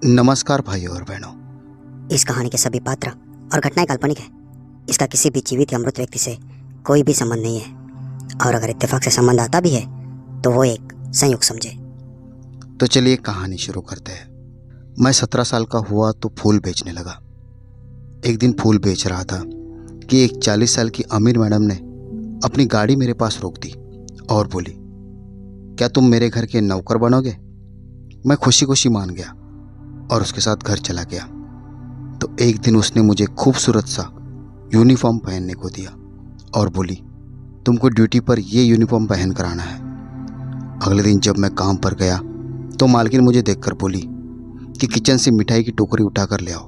नमस्कार भाइयों और बहनों। इस कहानी के सभी पात्र और घटनाएं काल्पनिक है। इसका किसी भी जीवित या मृत व्यक्ति से कोई भी संबंध नहीं है, और अगर इत्तेफाक से संबंध आता भी है तो वो एक संयोग समझे। तो चलिए कहानी शुरू करते हैं। मैं 17 साल का हुआ तो फूल बेचने लगा। एक दिन फूल बेच रहा था कि एक 40 साल की अमीर मैडम ने अपनी गाड़ी मेरे पास रोक दी और बोली, क्या तुम मेरे घर के नौकर बनोगे? मैं खुशी खुशी मान गया और उसके साथ घर चला गया। तो एक दिन उसने मुझे खूबसूरत सा यूनिफॉर्म पहनने को दिया और बोली, तुमको ड्यूटी पर ये यूनिफॉर्म पहन कर आना है। अगले दिन जब मैं काम पर गया तो मालकिन मुझे देखकर बोली कि किचन से मिठाई की टोकरी उठाकर ले आओ।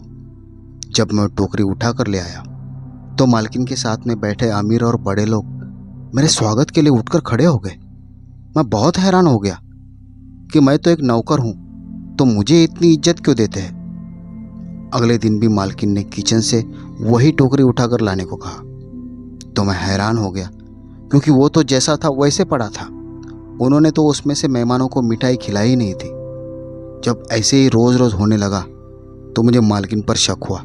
जब मैं टोकरी उठाकर ले आया तो मालकिन के साथ में बैठे अमीर और बड़े लोग मेरे स्वागत के लिए उठकर खड़े हो गए। मैं बहुत हैरान हो गया कि मैं तो एक नौकर हूं, तो मुझे इतनी इज्जत क्यों देते हैं। अगले दिन भी मालकिन ने किचन से वही टोकरी उठाकर लाने को कहा, तो मैं हैरान हो गया क्योंकि वो तो जैसा था वैसे पड़ा था। उन्होंने तो उसमें से मेहमानों को मिठाई खिलाई ही नहीं थी। जब ऐसे ही रोज रोज होने लगा तो मुझे मालकिन पर शक हुआ।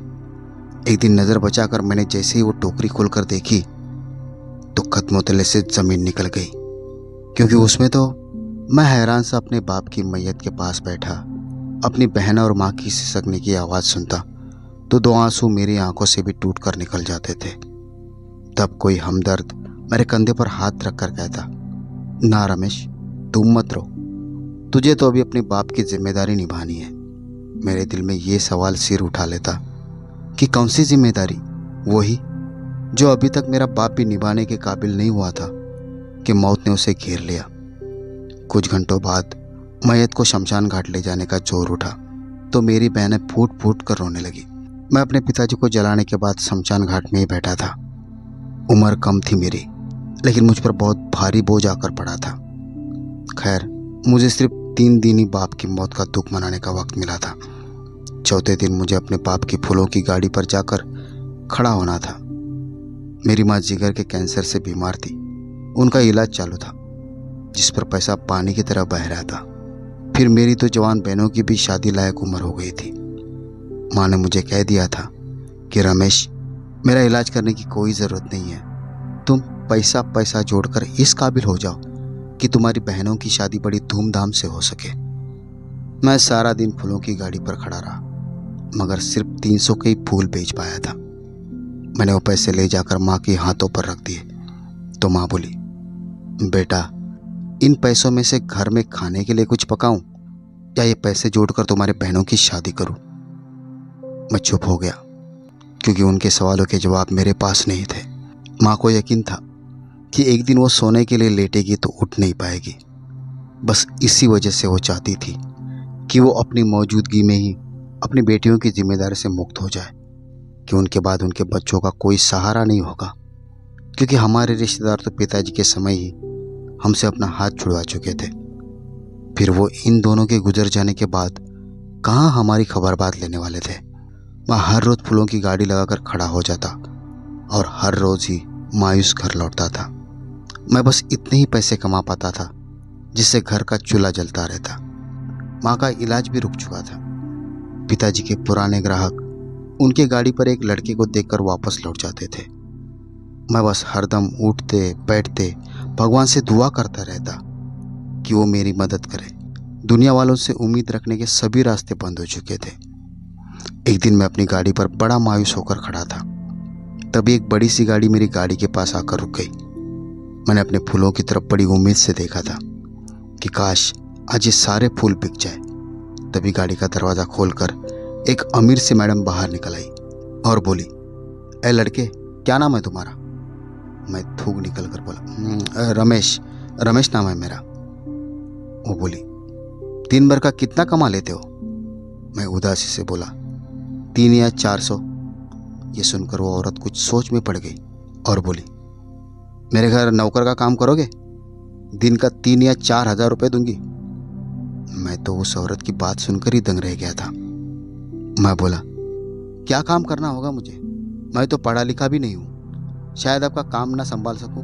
एक दिन नज़र बचाकर मैंने जैसे ही वो टोकरी खोलकर देखी तो कदमों तले से जमीन निकल गई, क्योंकि उसमें तो मैं हैरान सा अपने बाप की मैयत के पास बैठा अपनी बहन और माँ की सिसकने की आवाज़ सुनता तो दो आंसू मेरी आंखों से भी टूट कर निकल जाते थे। तब कोई हमदर्द मेरे कंधे पर हाथ रखकर कहता, ना रमेश, तुम मत रो, तुझे तो अभी अपने बाप की जिम्मेदारी निभानी है। मेरे दिल में ये सवाल सिर उठा लेता कि कौन सी जिम्मेदारी? वही जो अभी तक मेरा बाप भी निभाने के काबिल नहीं हुआ था कि मौत ने उसे घेर लिया। कुछ घंटों बाद मैयत को शमशान घाट ले जाने का जोर उठा तो मेरी बहनें फूट फूट कर रोने लगी। मैं अपने पिताजी को जलाने के बाद शमशान घाट में ही बैठा था। उम्र कम थी मेरी, लेकिन मुझ पर बहुत भारी बोझ आकर पड़ा था। खैर, मुझे सिर्फ 3 दिन ही बाप की मौत का दुख मनाने का वक्त मिला था। चौथे दिन मुझे अपने बाप की फूलों की गाड़ी पर जाकर खड़ा होना था। मेरी माँ जिगर के कैंसर से बीमार थी। उनका इलाज चालू था, जिस पर पैसा पानी की तरह बह रहा था। फिर मेरी तो जवान बहनों की भी शादी लायक उम्र हो गई थी। माँ ने मुझे कह दिया था कि रमेश, मेरा इलाज करने की कोई ज़रूरत नहीं है। तुम पैसा पैसा जोड़कर इस काबिल हो जाओ कि तुम्हारी बहनों की शादी बड़ी धूमधाम से हो सके। मैं सारा दिन फूलों की गाड़ी पर खड़ा रहा, मगर सिर्फ 300 के ही फूल बेच पाया था। मैंने वो पैसे ले जाकर माँ के हाथों पर रख दिए तो माँ बोली, बेटा, इन पैसों में से घर में खाने के लिए कुछ पकाऊं या ये पैसे जोड़कर तुम्हारे बहनों की शादी करूं? मैं चुप हो गया क्योंकि उनके सवालों के जवाब मेरे पास नहीं थे। माँ को यकीन था कि एक दिन वो सोने के लिए लेटेगी तो उठ नहीं पाएगी। बस इसी वजह से वो चाहती थी कि वो अपनी मौजूदगी में ही अपनी बेटियों की जिम्मेदारी से मुक्त हो जाए, कि उनके बाद उनके बच्चों का कोई सहारा नहीं होगा, क्योंकि हमारे रिश्तेदार तो पिताजी के समय ही हमसे अपना हाथ छुड़वा चुके थे। फिर वो इन दोनों के गुजर जाने के बाद कहाँ हमारी खबर बात लेने वाले थे। मैं हर रोज फूलों की गाड़ी लगाकर खड़ा हो जाता और हर रोज ही मायूस घर लौटता था। मैं बस इतने ही पैसे कमा पाता था जिससे घर का चूल्हा जलता रहता। माँ का इलाज भी रुक चुका था। पिताजी के पुराने ग्राहक उनके गाड़ी पर एक लड़के को देखकर वापस लौट जाते थे। मैं बस हरदम उठते बैठते भगवान से दुआ करता रहता कि वो मेरी मदद करे। दुनिया वालों से उम्मीद रखने के सभी रास्ते बंद हो चुके थे। एक दिन मैं अपनी गाड़ी पर बड़ा मायूस होकर खड़ा था। तभी एक बड़ी सी गाड़ी मेरी गाड़ी के पास आकर रुक गई। मैंने अपने फूलों की तरफ बड़ी उम्मीद से देखा था कि काश आज ये सारे फूल बिक जाए। तभी गाड़ी का दरवाज़ा खोलकर एक अमीर सी मैडम बाहर निकल आई और बोली, ए लड़के, क्या नाम है तुम्हारा? मैं थूक निकल कर बोला, रमेश नाम है मेरा। वो बोली, दिन भर का कितना कमा लेते हो? मैं उदासी से बोला, 3 या 400। ये सुनकर वो औरत कुछ सोच में पड़ गई और बोली, मेरे घर नौकर का काम करोगे? दिन का 3 या 4 हजार रुपये दूंगी। मैं तो उस औरत की बात सुनकर ही दंग रह गया था। मैं बोला, क्या काम करना होगा मुझे? मैं तो पढ़ा लिखा भी नहीं हूँ, शायद आपका काम ना संभाल सकूं।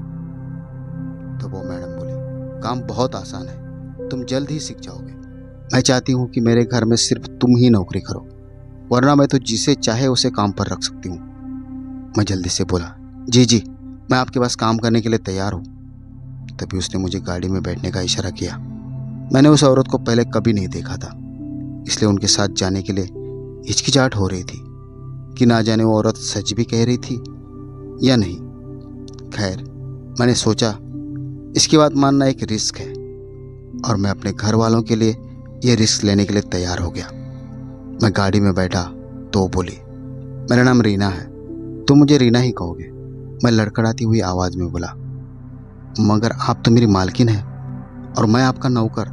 तो वो मैडम बोली, काम बहुत आसान है, तुम जल्द ही सीख जाओगे। मैं चाहती हूँ कि मेरे घर में सिर्फ तुम ही नौकरी करो, वरना मैं तो जिसे चाहे उसे काम पर रख सकती हूँ। मैं जल्दी से बोला, जी जी, मैं आपके पास काम करने के लिए तैयार हूँ। तभी उसने मुझे गाड़ी में बैठने का इशारा किया। मैंने उस औरत को पहले कभी नहीं देखा था, इसलिए उनके साथ जाने के लिए हिचकिचाहट हो रही थी कि ना जाने वो औरत सच भी कह रही थी या नहीं। खैर, मैंने सोचा इसकी बात मानना एक रिस्क है और मैं अपने घर वालों के लिए ये रिस्क लेने के लिए तैयार हो गया। मैं गाड़ी में बैठा तो वो बोली, मेरा नाम रीना है, तुम मुझे रीना ही कहोगे। मैं लड़खड़ाती हुई आवाज़ में बोला, मगर आप तो मेरी मालकिन हैं और मैं आपका नौकर,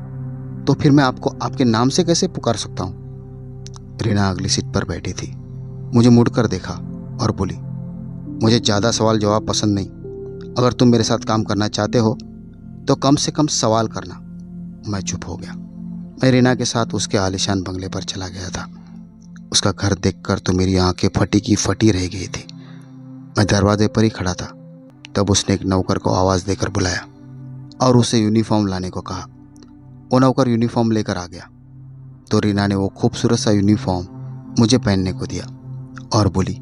तो फिर मैं आपको आपके नाम से कैसे पुकार सकता हूँ। रीना अगली सीट पर बैठी थी, मुझे मुड़कर देखा और बोली, मुझे ज़्यादा सवाल जवाब पसंद नहीं। अगर तुम मेरे साथ काम करना चाहते हो तो कम से कम सवाल करना। मैं चुप हो गया। मैं रीना के साथ उसके आलीशान बंगले पर चला गया था। उसका घर देखकर तो मेरी आंखें फटी की फटी रह गई थी। मैं दरवाजे पर ही खड़ा था, तब उसने एक नौकर को आवाज़ देकर बुलाया और उसे यूनिफॉर्म लाने को कहा। वो नौकर यूनिफॉर्म लेकर आ गया तो रीना ने वो खूबसूरत सा यूनिफॉर्म मुझे पहनने को दिया और बोली,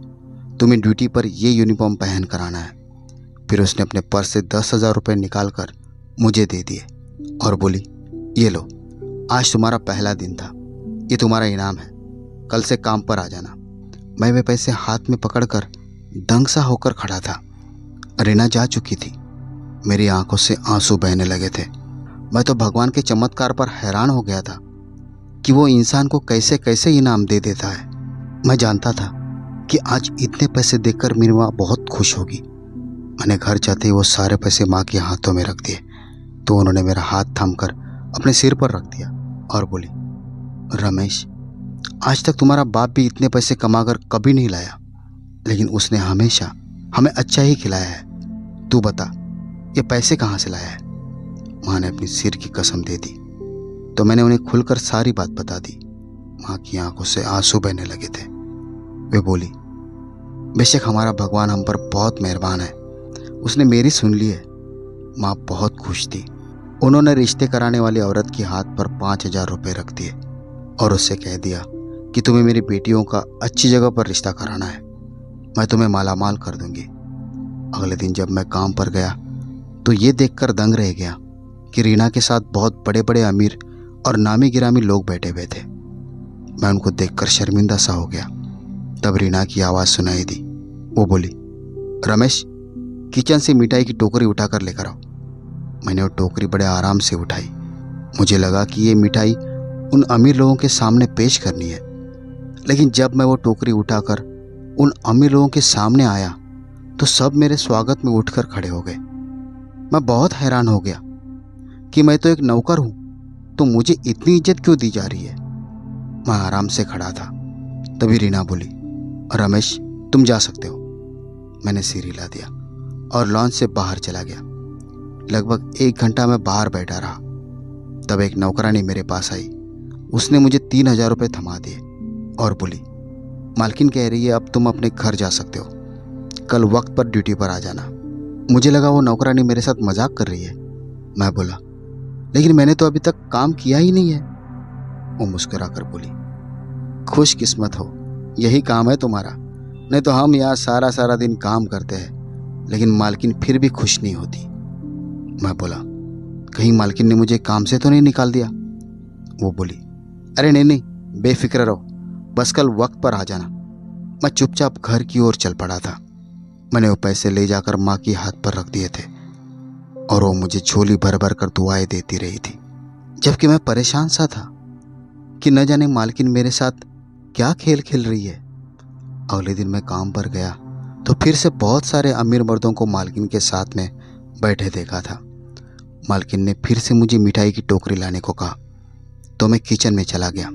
तुम्हें ड्यूटी पर ये यूनिफॉर्म पहन कर आना है। फिर उसने अपने पर्स से 10,000 रुपये निकाल कर मुझे दे दिए और बोली, ये लो, आज तुम्हारा पहला दिन था, ये तुम्हारा इनाम है, कल से काम पर आ जाना। मैं वे पैसे हाथ में पकड़कर दंग सा होकर खड़ा था। रीना जा चुकी थी, मेरी आंखों से आंसू बहने लगे थे। मैं तो भगवान के चमत्कार पर हैरान हो गया था कि वो इंसान को कैसे कैसे इनाम दे देता है। मैं जानता था कि आज इतने पैसे देखकर मेरी माँ बहुत खुश होगी। मैंने घर जाते ही वो सारे पैसे माँ के हाथों में रख दिए तो उन्होंने मेरा हाथ थामकर अपने सिर पर रख दिया और बोली, रमेश, आज तक तुम्हारा बाप भी इतने पैसे कमाकर कभी नहीं लाया, लेकिन उसने हमेशा हमें अच्छा ही खिलाया है। तू बता, ये पैसे कहाँ से लाया है। माँ ने अपनी सिर की कसम दे दी तो मैंने उन्हें खुलकर सारी बात बता दी। माँ की आंखों से आंसू बहने लगे थे। वे बोली, बेशक हमारा भगवान हम पर बहुत मेहरबान है, उसने मेरी सुन ली है। माँ बहुत खुश थी। उन्होंने रिश्ते कराने वाली औरत के हाथ पर 5,000 रुपये रख दिए और उससे कह दिया कि तुम्हें मेरी बेटियों का अच्छी जगह पर रिश्ता कराना है, मैं तुम्हें मालामाल कर दूंगी। अगले दिन जब मैं काम पर गया तो ये देखकर दंग रह गया कि रीना के साथ बहुत बड़े बड़े अमीर और नामी गिरामी लोग बैठे हुए थे। मैं उनको देखकर शर्मिंदा सा हो गया। तब रीना की आवाज़ सुनाई दी। वो बोली, रमेश, किचन से मिठाई की टोकरी उठाकर लेकर आओ। मैंने वो टोकरी बड़े आराम से उठाई। मुझे लगा कि ये मिठाई उन अमीर लोगों के सामने पेश करनी है, लेकिन जब मैं वो टोकरी उठाकर उन अमीर लोगों के सामने आया तो सब मेरे स्वागत में उठकर खड़े हो गए। मैं बहुत हैरान हो गया कि मैं तो एक नौकर हूँ, तो मुझे इतनी इज्जत क्यों दी जा रही है। मैं आराम से खड़ा था। तभी रीना बोली, रमेश, तुम जा सकते हो। मैंने सिर हिला दिया और लॉन्च से बाहर चला गया। लगभग 1 घंटा मैं बाहर बैठा रहा। तब एक नौकरानी मेरे पास आई। उसने मुझे 3,000 रुपये थमा दिए और बोली, मालकिन कह रही है अब तुम अपने घर जा सकते हो, कल वक्त पर ड्यूटी पर आ जाना। मुझे लगा वो नौकरानी मेरे साथ मजाक कर रही है। मैं बोला, लेकिन मैंने तो अभी तक काम किया ही नहीं है। वो मुस्कुरा कर बोली, खुशकिस्मत हो, यही काम है तुम्हारा, नहीं तो हम यहाँ सारा सारा दिन काम करते हैं, लेकिन मालकिन फिर भी खुश नहीं होती। मैं बोला, कहीं मालकिन ने मुझे काम से तो नहीं निकाल दिया। वो बोली, अरे नहीं नहीं, बेफिक्र रहो, बस कल वक्त पर आ जाना। मैं चुपचाप घर की ओर चल पड़ा था। मैंने वो पैसे ले जाकर माँ के हाथ पर रख दिए थे और वो मुझे झोली भर भर कर दुआएं देती रही थी, जबकि मैं परेशान सा था कि न जाने मालकिन मेरे साथ क्या खेल खेल रही है। अगले दिन मैं काम पर गया तो फिर से बहुत सारे अमीर मर्दों को मालकिन के साथ में बैठे देखा था। मालकिन ने फिर से मुझे मिठाई की टोकरी लाने को कहा तो मैं किचन में चला गया।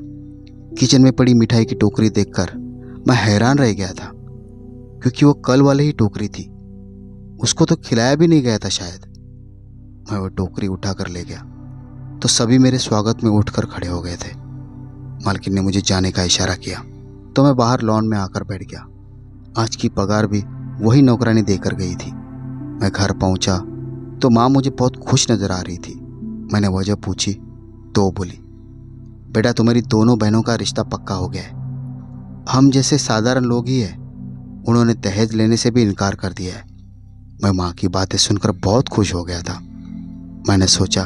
किचन में पड़ी मिठाई की टोकरी देखकर मैं हैरान रह गया था, क्योंकि वो कल वाली ही टोकरी थी, उसको तो खिलाया भी नहीं गया था शायद। मैं वो टोकरी उठाकर ले गया तो सभी मेरे स्वागत में उठकर खड़े हो गए थे। मालकिन ने मुझे जाने का इशारा किया तो मैं बाहर लॉन में आकर बैठ गया। आज की पगार भी वही नौकरानी देकर गई थी। मैं घर पहुंचा तो माँ मुझे बहुत खुश नजर आ रही थी। मैंने वजह पूछी तो वो बोली, बेटा तुम्हारी दोनों बहनों का रिश्ता पक्का हो गया है। हम जैसे साधारण लोग ही हैं, उन्होंने दहेज लेने से भी इनकार कर दिया है। मैं माँ की बातें सुनकर बहुत खुश हो गया था। मैंने सोचा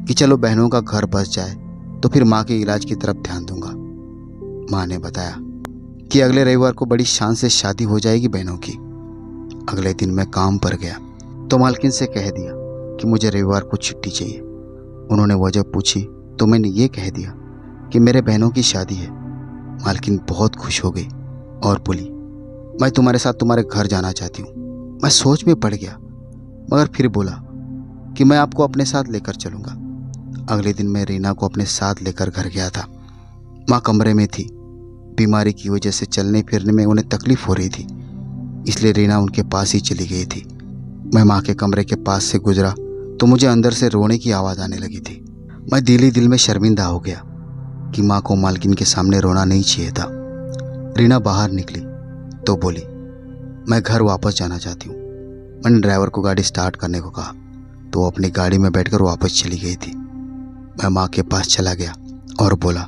कि चलो बहनों का घर बस जाए तो फिर माँ के इलाज की तरफ ध्यान दूंगा। माँ ने बताया कि अगले रविवार को बड़ी शान से शादी हो जाएगी बहनों की। अगले दिन मैं काम पर गया तो मालकिन से कह दिया कि मुझे रविवार को छुट्टी चाहिए। उन्होंने वजह पूछी तो मैंने ये कह दिया कि मेरे बहनों की शादी है। मालकिन बहुत खुश हो गई और बोली, मैं तुम्हारे साथ तुम्हारे घर जाना चाहती हूँ। मैं सोच में पड़ गया, मगर फिर बोला कि मैं आपको अपने साथ लेकर चलूँगा। अगले दिन मैं रीना को अपने साथ लेकर घर गया था। माँ कमरे में थी। बीमारी की वजह से चलने फिरने में उन्हें तकलीफ हो रही थी, इसलिए रीना उनके पास ही चली गई थी। मैं माँ के कमरे के पास से गुजरा तो मुझे अंदर से रोने की आवाज़ आने लगी थी। मैं दिल ही दिल में शर्मिंदा हो गया कि माँ को मालकिन के सामने रोना नहीं चाहिए था। रीना बाहर निकली तो बोली, मैं घर वापस जाना चाहती हूँ। मैंने ड्राइवर को गाड़ी स्टार्ट करने को कहा तो वो अपनी गाड़ी में बैठकर वापस चली गई थी। मैं माँ के पास चला गया और बोला,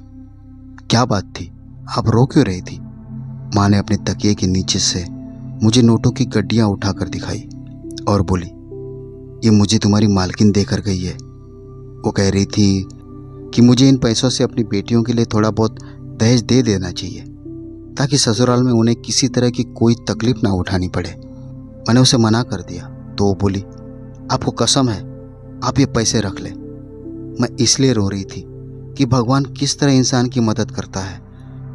क्या बात थी, आप रो क्यों रही थी? माँ ने अपने तकिए के नीचे से मुझे नोटों की गड्डियाँ उठाकर दिखाई और बोली, ये मुझे तुम्हारी मालकिन देकर गई है। वो कह रही थी कि मुझे इन पैसों से अपनी बेटियों के लिए थोड़ा बहुत दहेज दे देना चाहिए ताकि ससुराल में उन्हें किसी तरह की कोई तकलीफ ना उठानी पड़े। मैंने उसे मना कर दिया तो वो बोली, आपको कसम है आप ये पैसे रख ले। मैं इसलिए रो रही थी कि भगवान किस तरह इंसान की मदद करता है,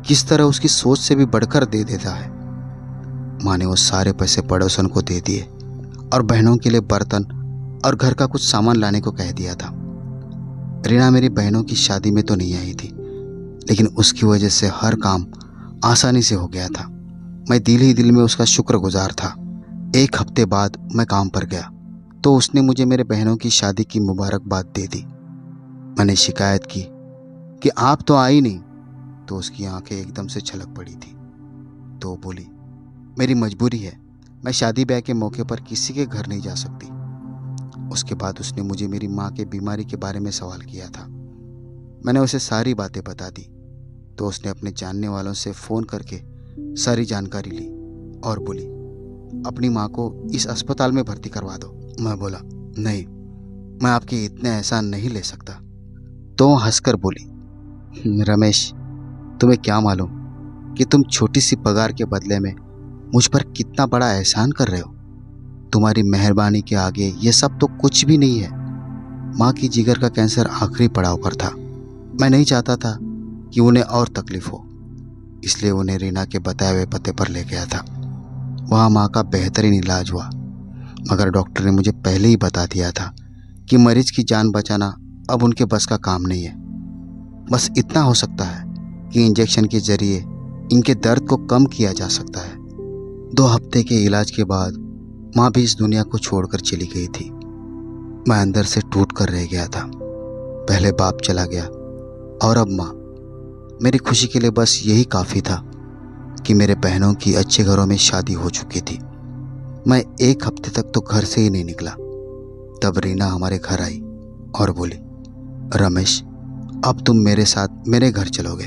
किस तरह उसकी सोच से भी बढ़कर दे देता है। माँ ने वो सारे पैसे पड़ोसन को दे दिए और बहनों के लिए बर्तन और घर का कुछ सामान लाने को कह दिया था। रीना मेरी बहनों की शादी में तो नहीं आई थी, लेकिन उसकी वजह से हर काम आसानी से हो गया था। मैं दिल ही दिल में उसका शुक्रगुजार था। एक हफ्ते बाद मैं काम पर गया तो उसने मुझे मेरे बहनों की शादी की मुबारकबाद दे दी। मैंने शिकायत की कि आप तो आई नहीं, तो उसकी आंखें एकदम से छलक पड़ी थी। तो बोली, मेरी मजबूरी है, मैं शादी ब्याह के मौके पर किसी के घर नहीं जा सकती। उसके बाद उसने मुझे मेरी माँ के बीमारी के बारे में सवाल किया था। मैंने उसे सारी बातें बता दी तो उसने अपने जानने वालों से फ़ोन करके सारी जानकारी ली और बोली, अपनी माँ को इस अस्पताल में भर्ती करवा दो। मैं बोला, नहीं, मैं आपके इतने एहसान नहीं ले सकता। तो वो हंसकर बोली, रमेश, तुम्हें क्या मालूम कि तुम छोटी सी पगार के बदले में मुझ पर कितना बड़ा एहसान कर रहे हो। तुम्हारी मेहरबानी के आगे ये सब तो कुछ भी नहीं है। माँ की जिगर का कैंसर आखिरी पड़ाव पर था। मैं नहीं चाहता था कि उन्हें और तकलीफ हो, इसलिए उन्हें रीना के बताए हुए पते पर ले गया था। वहाँ माँ का बेहतरीन इलाज हुआ, मगर डॉक्टर ने मुझे पहले ही बता दिया था कि मरीज की जान बचाना अब उनके बस का काम नहीं है। बस इतना हो सकता है कि इंजेक्शन के जरिए इनके दर्द को कम किया जा सकता है। 2 हफ्ते के इलाज के बाद माँ भी इस दुनिया को छोड़कर चली गई थी। मैं अंदर से टूट कर रह गया था। पहले बाप चला गया और अब माँ। मेरी खुशी के लिए बस यही काफ़ी था कि मेरे बहनों की अच्छे घरों में शादी हो चुकी थी। मैं 1 हफ्ते तक तो घर से ही नहीं निकला। तब रीना हमारे घर आई और बोली, रमेश, अब तुम मेरे साथ मेरे घर चलोगे।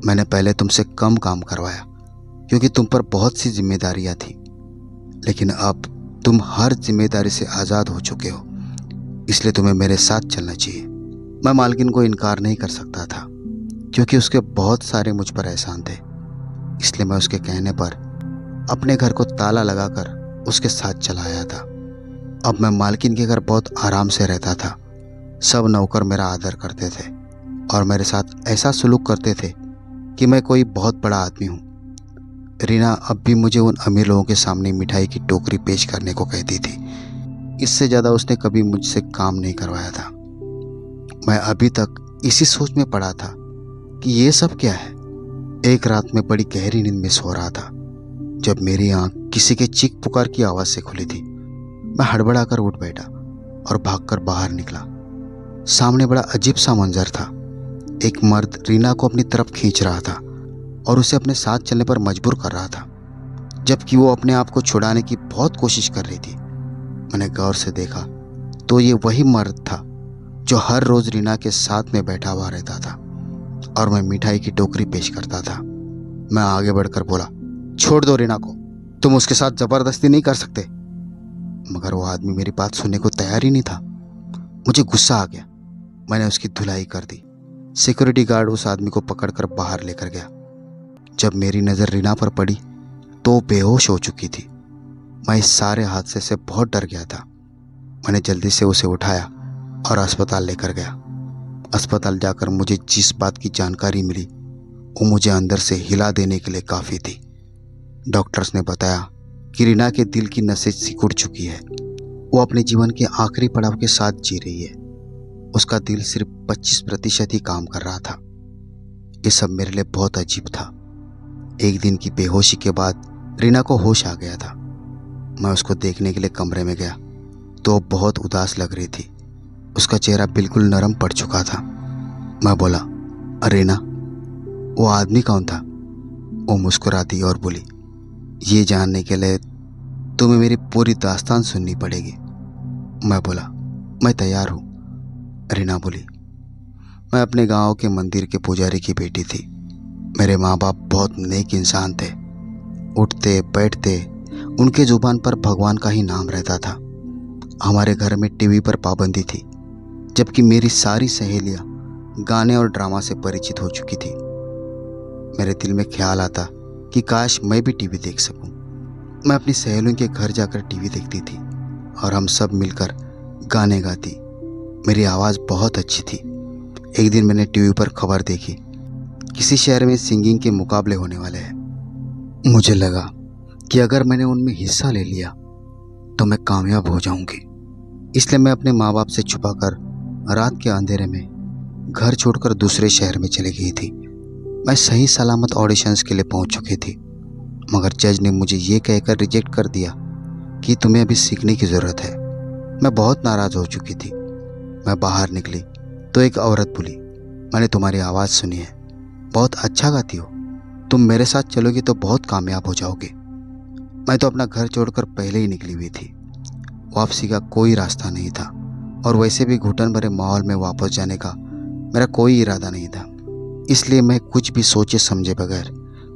मैंने पहले तुमसे कम काम करवाया क्योंकि तुम पर बहुत सी जिम्मेदारियां थी, लेकिन अब तुम हर जिम्मेदारी से आज़ाद हो चुके हो, इसलिए तुम्हें मेरे साथ चलना चाहिए। मैं मालकिन को इनकार नहीं कर सकता था क्योंकि उसके बहुत सारे मुझ पर एहसान थे, इसलिए मैं उसके कहने पर अपने घर को ताला लगाकर उसके साथ चला आया था। अब मैं मालकिन के घर बहुत आराम से रहता था। सब नौकर मेरा आदर करते थे और मेरे साथ ऐसा सलूक करते थे कि मैं कोई बहुत बड़ा आदमी हूँ। रीना अब भी मुझे उन अमीर लोगों के सामने मिठाई की टोकरी पेश करने को कहती थी। इससे ज़्यादा उसने कभी मुझसे काम नहीं करवाया था। मैं अभी तक इसी सोच में पड़ा था कि ये सब क्या है। एक रात में बड़ी गहरी नींद में सो रहा था जब मेरी आंख किसी के चीख पुकार की आवाज़ से खुली थी। मैं हड़बड़ाकर उठ बैठा और भागकर बाहर निकला। सामने बड़ा अजीब सा मंजर था। एक मर्द रीना को अपनी तरफ खींच रहा था और उसे अपने साथ चलने पर मजबूर कर रहा था, जबकि वो अपने आप को छुड़ाने की बहुत कोशिश कर रही थी। मैंने गौर से देखा तो ये वही मर्द था जो हर रोज़ रीना के साथ में बैठा हुआ रहता था। और मैं मिठाई की टोकरी पेश करता था। मैं आगे बढ़कर बोला, छोड़ दो रीना को, तुम उसके साथ जबरदस्ती नहीं कर सकते। मगर वो आदमी मेरी बात सुनने को तैयार ही नहीं था। मुझे गुस्सा आ गया। मैंने उसकी धुलाई कर दी। सिक्योरिटी गार्ड उस आदमी को पकड़कर बाहर लेकर गया। जब मेरी नज़र रीना पर पड़ी तो वो बेहोश हो चुकी थी। मैं इस सारे हादसे से बहुत डर गया था। मैंने जल्दी से उसे उठाया और अस्पताल लेकर गया। अस्पताल जाकर मुझे जिस बात की जानकारी मिली वो मुझे अंदर से हिला देने के लिए काफ़ी थी। डॉक्टर्स ने बताया कि रीना के दिल की नसें सिकुड़ चुकी है। वो अपने जीवन के आखिरी पड़ाव के साथ जी रही है। उसका दिल सिर्फ 25% ही काम कर रहा था। ये सब मेरे लिए बहुत अजीब था। एक दिन की बेहोशी के बाद रीना को होश आ गया था। मैं उसको देखने के लिए कमरे में गया तो वो बहुत उदास लग रही थी। उसका चेहरा बिल्कुल नरम पड़ चुका था। मैं बोला, रीना, वो आदमी कौन था? वो मुस्कुरा दी और बोली, ये जानने के लिए तुम्हें मेरी पूरी दास्तान सुननी पड़ेगी। मैं बोला, मैं तैयार हूँ। रीना बोली, मैं अपने गांव के मंदिर के पुजारी की बेटी थी। मेरे माँ बाप बहुत नेक इंसान थे। उठते बैठते उनके जुबान पर भगवान का ही नाम रहता था। हमारे घर में टीवी पर पाबंदी थी, जबकि मेरी सारी सहेलियां गाने और ड्रामा से परिचित हो चुकी थी। मेरे दिल में ख्याल आता कि काश मैं भी टीवी देख सकूं। मैं अपनी सहेलियों के घर जाकर टीवी देखती थी और हम सब मिलकर गाने गाती। मेरी आवाज़ बहुत अच्छी थी। एक दिन मैंने टीवी पर खबर देखी, किसी शहर में सिंगिंग के मुकाबले होने वाले हैं। मुझे लगा कि अगर मैंने उनमें हिस्सा ले लिया तो मैं कामयाब हो जाऊंगी। इसलिए मैं अपने माँ बाप से छुपाकर रात के अंधेरे में घर छोड़कर दूसरे शहर में चली गई थी। मैं सही सलामत ऑडिशंस के लिए पहुंच चुकी थी, मगर जज ने मुझे ये कहकर रिजेक्ट कर दिया कि तुम्हें अभी सीखने की ज़रूरत है। मैं बहुत नाराज़ हो चुकी थी। मैं बाहर निकली तो एक औरत बोली, मैंने तुम्हारी आवाज़ सुनी है, बहुत अच्छा गाती हो। तुम मेरे साथ चलोगी तो बहुत कामयाब हो जाओगे। मैं तो अपना घर छोड़कर पहले ही निकली हुई थी। वापसी का कोई रास्ता नहीं था और वैसे भी घुटन भरे माहौल में वापस जाने का मेरा कोई इरादा नहीं था। इसलिए मैं कुछ भी सोचे समझे बगैर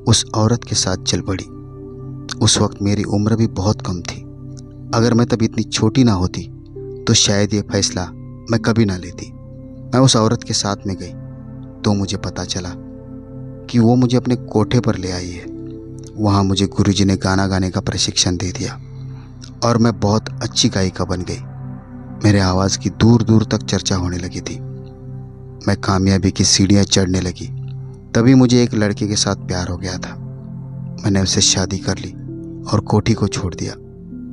उस औरत के साथ चल पड़ी। उस वक्त मेरी उम्र भी बहुत कम थी। अगर मैं तब इतनी छोटी ना होती तो शायद ये फैसला मैं कभी ना लेती। मैं उस औरत के साथ में गई तो मुझे पता चला कि वो मुझे अपने कोठे पर ले आई है। वहाँ मुझे गुरुजी ने गाना गाने का प्रशिक्षण दे दिया और मैं बहुत अच्छी गायिका बन गई। मेरे आवाज़ की दूर दूर तक चर्चा होने लगी थी। मैं कामयाबी की सीढ़ियाँ चढ़ने लगी। तभी मुझे एक लड़के के साथ प्यार हो गया था। मैंने उससे शादी कर ली और कोठी को छोड़ दिया।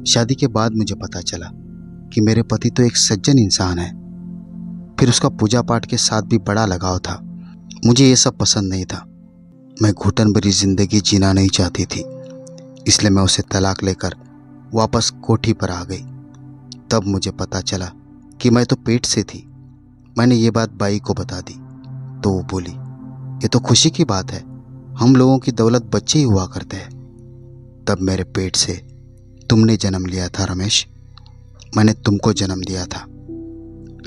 शादी के बाद मुझे पता चला कि मेरे पति तो एक सज्जन इंसान है। फिर उसका पूजा पाठ के साथ भी बड़ा लगाव था। मुझे ये सब पसंद नहीं था। मैं घुटन भरी जिंदगी जीना नहीं चाहती थी। इसलिए मैं उसे तलाक लेकर वापस कोठी पर आ गई। तब मुझे पता चला कि मैं तो पेट से थी। मैंने ये बात बाई को बता दी तो वो बोली, ये तो खुशी की बात है, हम लोगों की दौलत बच्चे ही हुआ करते हैं। तब मेरे पेट से तुमने जन्म लिया था रमेश। मैंने तुमको जन्म दिया था,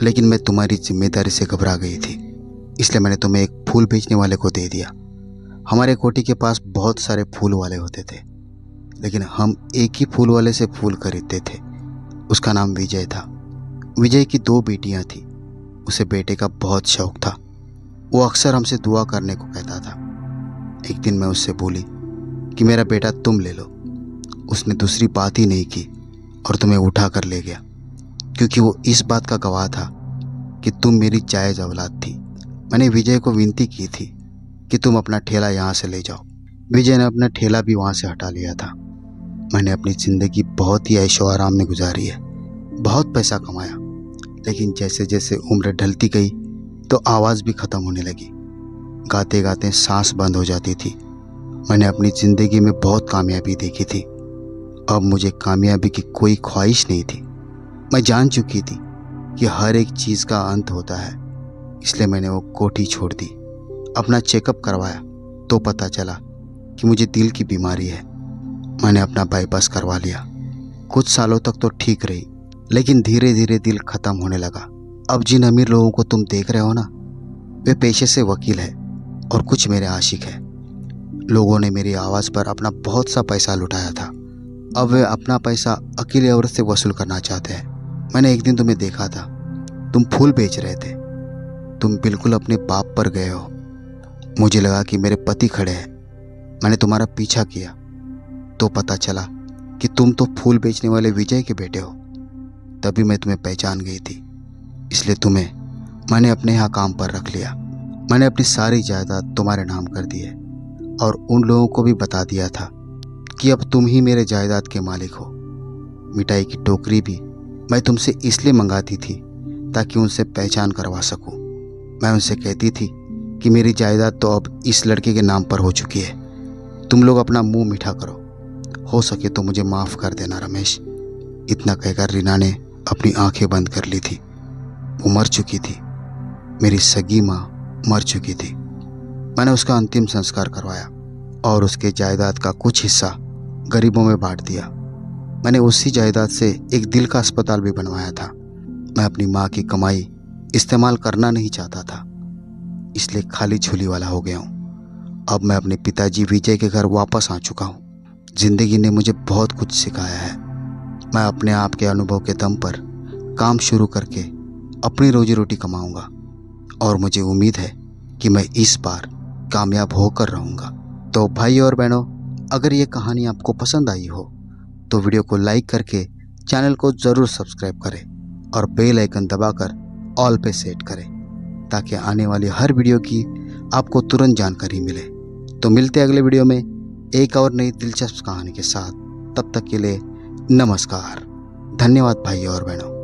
लेकिन मैं तुम्हारी जिम्मेदारी से घबरा गई थी। इसलिए मैंने तुम्हें एक फूल बेचने वाले को दे दिया। हमारे कोठी के पास बहुत सारे फूल वाले होते थे, लेकिन हम एक ही फूल वाले से फूल खरीदते थे। उसका नाम विजय था। विजय की 2 बेटियां थी। उसे बेटे का बहुत शौक था। वो अक्सर हमसे दुआ करने को कहता था। एक दिन मैं उससे बोली कि मेरा बेटा तुम ले लो। उसने दूसरी बात ही नहीं की और तुम्हें उठा कर ले गया, क्योंकि वो इस बात का गवाह था कि तुम मेरी जायज़ औलाद थी। मैंने विजय को विनती की थी कि तुम अपना ठेला यहाँ से ले जाओ। विजय ने अपना ठेला भी वहाँ से हटा लिया था। मैंने अपनी ज़िंदगी बहुत ही ऐशो आराम में गुजारी है, बहुत पैसा कमाया, लेकिन जैसे जैसे उम्र ढलती गई तो आवाज़ भी ख़त्म होने लगी। गाते गाते सांस बंद हो जाती थी। मैंने अपनी ज़िंदगी में बहुत कामयाबी देखी थी। अब मुझे कामयाबी की कोई ख्वाहिश नहीं थी। मैं जान चुकी थी कि हर एक चीज़ का अंत होता है। इसलिए मैंने वो कोठी छोड़ दी। अपना चेकअप करवाया तो पता चला कि मुझे दिल की बीमारी है। मैंने अपना बाईपास करवा लिया। कुछ सालों तक तो ठीक रही, लेकिन धीरे धीरे दिल ख़त्म होने लगा। अब जिन अमीर लोगों को तुम देख रहे हो ना, वे पेशे से वकील है। और कुछ मेरे आशिक हैं। लोगों ने मेरी आवाज़ पर अपना बहुत सा पैसा लुटाया था। अब वे अपना पैसा अकेले औरत से वसूल करना चाहते हैं। मैंने एक दिन तुम्हें देखा था, तुम फूल बेच रहे थे। तुम बिल्कुल अपने पाप पर गए हो। मुझे लगा कि मेरे पति खड़े हैं। मैंने तुम्हारा पीछा किया तो पता चला कि तुम तो फूल बेचने वाले विजय के बेटे हो। तभी मैं तुम्हें पहचान गई थी, इसलिए तुम्हें मैंने अपने यहाँ काम पर रख लिया। मैंने अपनी सारी जायदाद तुम्हारे नाम कर दी है और उन लोगों को भी बता दिया था कि अब तुम ही मेरे जायदाद के मालिक हो। मिठाई की टोकरी भी मैं तुमसे इसलिए मंगाती थी ताकि उनसे पहचान करवा सकूं। मैं उनसे कहती थी कि मेरी जायदाद तो अब इस लड़के के नाम पर हो चुकी है। तुम लोग अपना मुंह मीठा करो, हो सके तो मुझे माफ़ कर देना रमेश। इतना कहकर रीना ने अपनी आंखें बंद कर ली थी। वो मर चुकी थी, मेरी सगी माँ मर चुकी थी। मैंने उसका अंतिम संस्कार करवाया और उसके जायदाद का कुछ हिस्सा गरीबों में बांट दिया। मैंने उसी जायदाद से एक दिल का अस्पताल भी बनवाया था। मैं अपनी माँ की कमाई इस्तेमाल करना नहीं चाहता था, इसलिए खाली झोली वाला हो गया हूँ। अब मैं अपने पिताजी विजय के घर वापस आ चुका हूँ। जिंदगी ने मुझे बहुत कुछ सिखाया है। मैं अपने आप के अनुभव के दम पर काम शुरू करके अपनी रोजी रोटी कमाऊंगा और मुझे उम्मीद है कि मैं इस बार कामयाब होकर रहूंगा। तो भाई और बहनों, अगर ये कहानी आपको पसंद आई हो तो वीडियो को लाइक करके चैनल को ज़रूर सब्सक्राइब करें और बेल आइकन दबाकर ऑल पे सेट करें ताकि आने वाली हर वीडियो की आपको तुरंत जानकारी मिले। तो मिलते हैं अगले वीडियो में एक और नई दिलचस्प कहानी के साथ। तब तक के लिए नमस्कार। धन्यवाद भाई और बहनों।